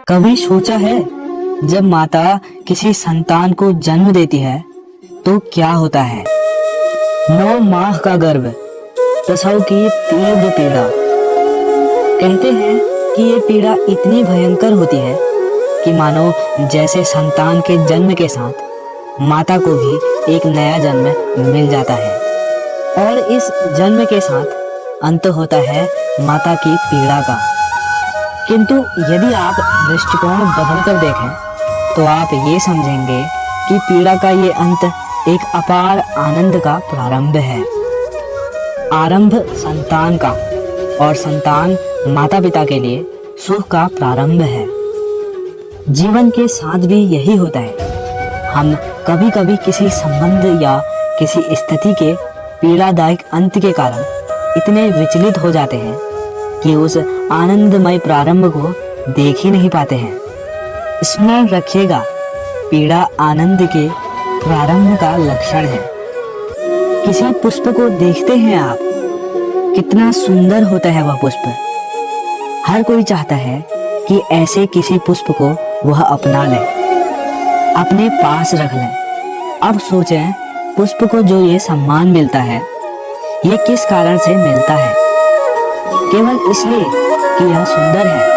कभी सोचा है जब माता किसी संतान को जन्म देती है तो क्या होता है? 9 माह का गर्भ, प्रसव की तीव्र पीड़ा। कहते हैं कि ये पीड़ा इतनी भयंकर होती है कि मानो जैसे संतान के जन्म के साथ माता को भी एक नया जन्म मिल जाता है और इस जन्म के साथ अंत होता है माता की पीड़ा का। किंतु यदि आप दृष्टिकोण बदलकर देखें तो आप ये समझेंगे कि पीड़ा का ये अंत एक अपार आनंद का प्रारंभ है। आरंभ संतान का और संतान माता पिता के लिए सुख का प्रारंभ है। जीवन के साथ भी यही होता है। हम कभी कभी किसी संबंध या किसी स्थिति के पीड़ादायक अंत के कारण इतने विचलित हो जाते हैं कि उस आनंदमय प्रारंभ को देख ही नहीं पाते हैं। स्मरण रखिएगा, पीड़ा आनंद के प्रारंभ का लक्षण है। किसी पुष्प को देखते हैं आप, कितना सुंदर होता है वह पुष्प। हर कोई चाहता है कि ऐसे किसी पुष्प को वह अपना ले, अपने पास रख ले। अब सोचें, पुष्प को जो ये सम्मान मिलता है, ये किस कारण से मिलता है? केवल इसलिए कि यह सुंदर है।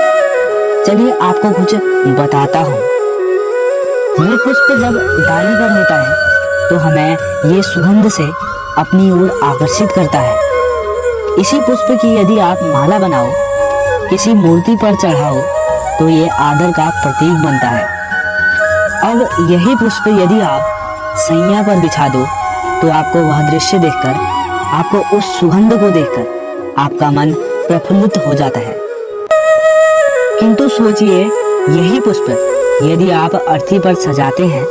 चलिए आपको कुछ बताता हूँ। ये पुष्प जब डाली पर होता है तो हमें ये सुगंध से अपनी ओर आकर्षित करता है। इसी पुष्प की यदि आप माला बनाओ, किसी मूर्ति पर चढ़ाओ तो ये आदर का प्रतीक बनता है। अब यही पुष्प यदि आप सैया पर बिछा दो तो आपको वह दृश्य देखकर, आपको उस सुगंध को देखकर आपका मन प्रफुल्लित हो जाता है। किंतु सोचिए, यही पुष्प यदि आप अर्थी पर सजाते हैं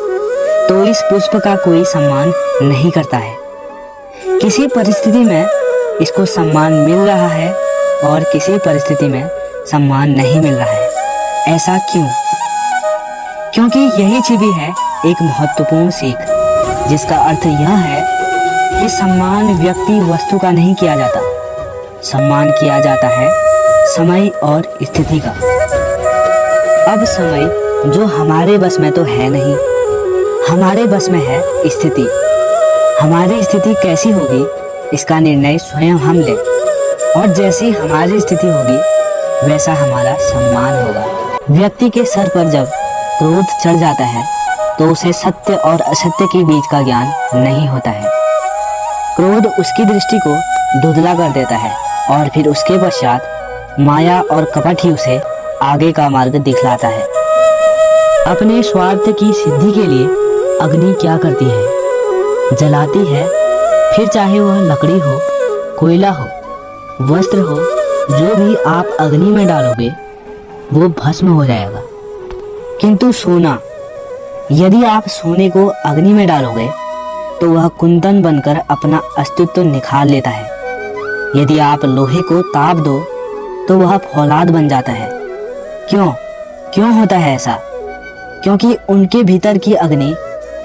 तो इस पुष्प का कोई सम्मान नहीं करता है। किसी परिस्थिति में इसको सम्मान मिल रहा है और किसी परिस्थिति में सम्मान नहीं मिल रहा है। ऐसा क्यों? क्योंकि यही छिपी है एक महत्वपूर्ण सीख, जिसका अर्थ यह है कि सम्मान व्यक्ति वस्तु का नहीं किया जाता, सम्मान किया जाता है समय और स्थिति का। अब समय जो हमारे बस में तो है नहीं, हमारे बस में है स्थिति। हमारी स्थिति कैसी होगी इसका निर्णय स्वयं हम लें, और जैसी हमारी स्थिति होगी वैसा हमारा सम्मान होगा। व्यक्ति के सर पर जब क्रोध चढ़ जाता है तो उसे सत्य और असत्य के बीच का ज्ञान नहीं होता है। क्रोध उसकी दृष्टि को धुंधला कर देता है और फिर उसके पश्चात माया और कपट ही उसे आगे का मार्ग दिखलाता है। अपने स्वार्थ की सिद्धि के लिए अग्नि क्या करती है? जलाती है। फिर चाहे वह लकड़ी हो, कोयला हो, वस्त्र हो, जो भी आप अग्नि में डालोगे वो भस्म हो जाएगा। किंतु सोना, यदि आप सोने को अग्नि में डालोगे तो वह कुंदन बनकर अपना अस्तित्व निखार लेता है। यदि आप लोहे को ताप दो तो वह फौलाद बन जाता है। क्यों होता है ऐसा? क्योंकि उनके भीतर की अग्नि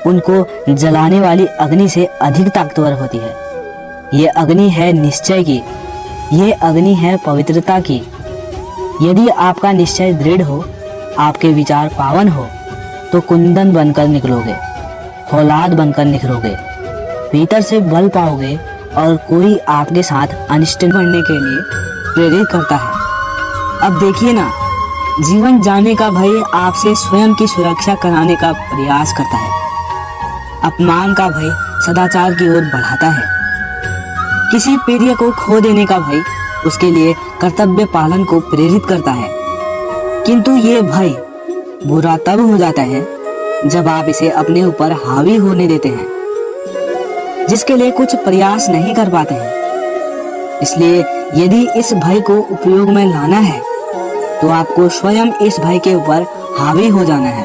उनको जलाने वाली अग्नि से अधिक ताकतवर होती है। ये अग्नि है निश्चय की, ये अग्नि है पवित्रता की। यदि आपका निश्चय दृढ़ हो, आपके विचार पावन हो, तो कुंदन बनकर निकलोगे, फौलाद बनकर निखरोगे, भीतर से बल पाओगे और कोई आपके साथ अनिष्ट करने के लिए प्रेरित करता है। अब देखिए ना, जीवन जाने का भय आपसे स्वयं की सुरक्षा कराने का प्रयास करता है। अपमान का भय सदाचार की ओर बढ़ाता है। किसी प्रिय को खो देने का भय उसके लिए कर्तव्य पालन को प्रेरित करता है। किंतु ये भय बुरा तब हो जाता है जब आप इसे अपने ऊपर हावी होने देते हैं, जिसके लिए कुछ प्रयास नहीं कर पाते हैं। इसलिए यदि इस भय को उपयोग में लाना है तो आपको स्वयं इस भय के ऊपर हावी हो जाना है।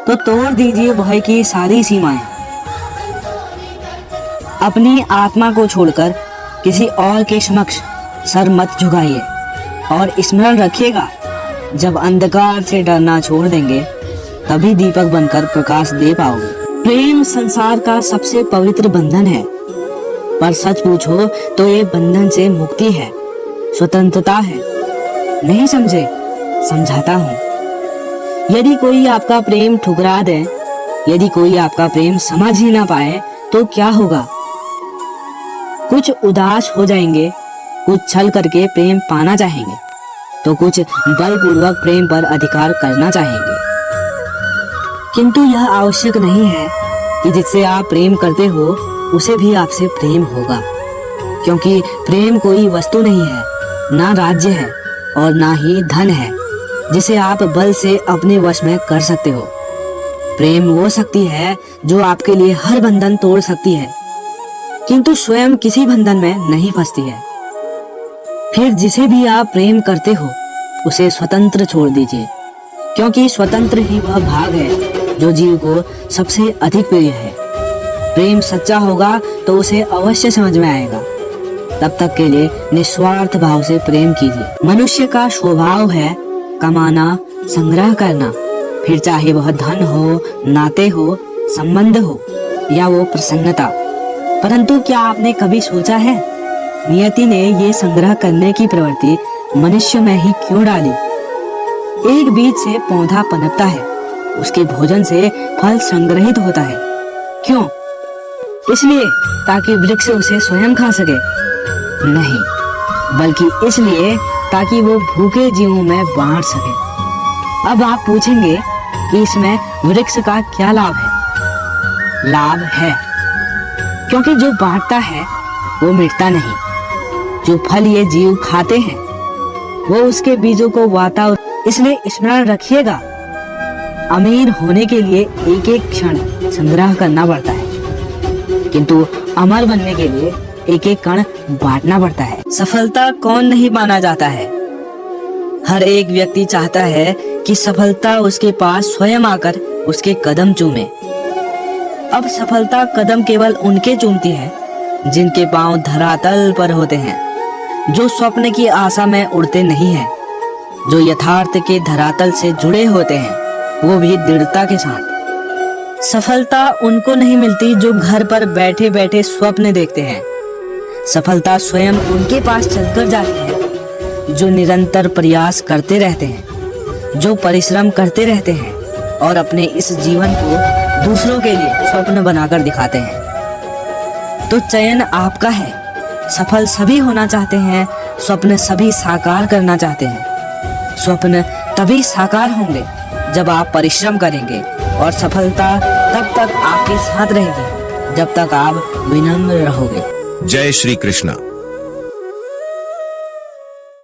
तो तोड़ दीजिए भय की सारी सीमाएं। अपनी आत्मा को छोड़कर किसी और के समक्ष सर मत झुकाइए और स्मरण रखिएगा, जब अंधकार से डरना छोड़ देंगे तभी दीपक बनकर प्रकाश दे पाओगे। प्रेम संसार का सबसे पवित्र बंधन है, पर सच पूछो तो ये बंधन से मुक्ति है, स्वतंत्रता है। नहीं समझे? समझाता हूँ। यदि कोई आपका प्रेम ठुकरा दे, यदि कोई आपका प्रेम समझ ही ना पाए, तो क्या होगा? कुछ उदास हो जाएंगे, कुछ छल करके प्रेम पाना चाहेंगे, तो कुछ बलपूर्वक प्रेम पर अधिकार करना चाहेंगे। किंतु यह आवश्यक नहीं है कि जिससे आप प्रेम करते हो उसे भी आपसे प्रेम होगा, क्योंकि प्रेम कोई वस्तु नहीं है, ना राज्य है और ना ही धन है जिसे आप बल से अपने वश में कर सकते हो। प्रेम वो शक्ति है जो आपके लिए हर बंधन तोड़ सकती है, किंतु स्वयं किसी बंधन में नहीं फंसती है। फिर जिसे भी आप प्रेम करते हो उसे स्वतंत्र छोड़ दीजिए, क्योंकि स्वतंत्र ही वह भाग है जो जीव को सबसे अधिक प्रिय है। प्रेम सच्चा होगा तो उसे अवश्य समझ में आएगा। तब तक के लिए निस्वार्थ भाव से प्रेम कीजिए। मनुष्य का स्वभाव है कमाना, संग्रह करना, फिर चाहे वह धन हो, नाते हो, संबंध हो या वो प्रसन्नता। परंतु क्या आपने कभी सोचा है नियति ने ये संग्रह करने की प्रवृत्ति मनुष्य में ही क्यों डाली? एक बीज से पौधा पनपता है, उसके भोजन से फल संग्रहित होता है। क्यों? इसलिए ताकि वृक्ष उसे स्वयं खा सके? नहीं, बल्कि इसलिए ताकि वो भूखे जीवों में बांट सके। अब आप पूछेंगे कि इसमें वृक्ष का क्या लाभ है? लाभ है, क्योंकि जो बांटता है वो मिटता नहीं। जो फल ये जीव खाते हैं वो उसके बीजों को वाता। इसलिए स्मरण रखिएगा, अमीर होने के लिए एक एक क्षण संग्रह करना पड़ता है, किंतु अमर बनने के लिए एक एक कण बांटना पड़ता है। सफलता कौन नहीं माना जाता है? हर एक व्यक्ति चाहता है कि सफलता उसके पास स्वयं आकर उसके कदम चूमे। अब सफलता कदम केवल उनके चूमती है जिनके पांव धरातल पर होते हैं, जो स्वप्न की आशा में उड़ते नहीं हैं, जो यथार्थ के धरातल से जुड़े होते हैं, वो भी दृढ़ता के साथ। सफलता उनको नहीं मिलती जो घर पर बैठे बैठे स्वप्न देखते हैं। सफलता स्वयं उनके पास चलकर जाती है जो निरंतर प्रयास करते रहते हैं, जो परिश्रम करते रहते हैं और अपने इस जीवन को दूसरों के लिए स्वप्न बनाकर दिखाते हैं। तो चयन आपका है। सफल सभी होना चाहते हैं, स्वप्न सभी साकार करना चाहते हैं। स्वप्न तभी साकार होंगे जब आप परिश्रम करेंगे, और सफलता तब तक आपके साथ रहेगी जब तक आप विनम्र रहोगे। जय श्री कृष्णा।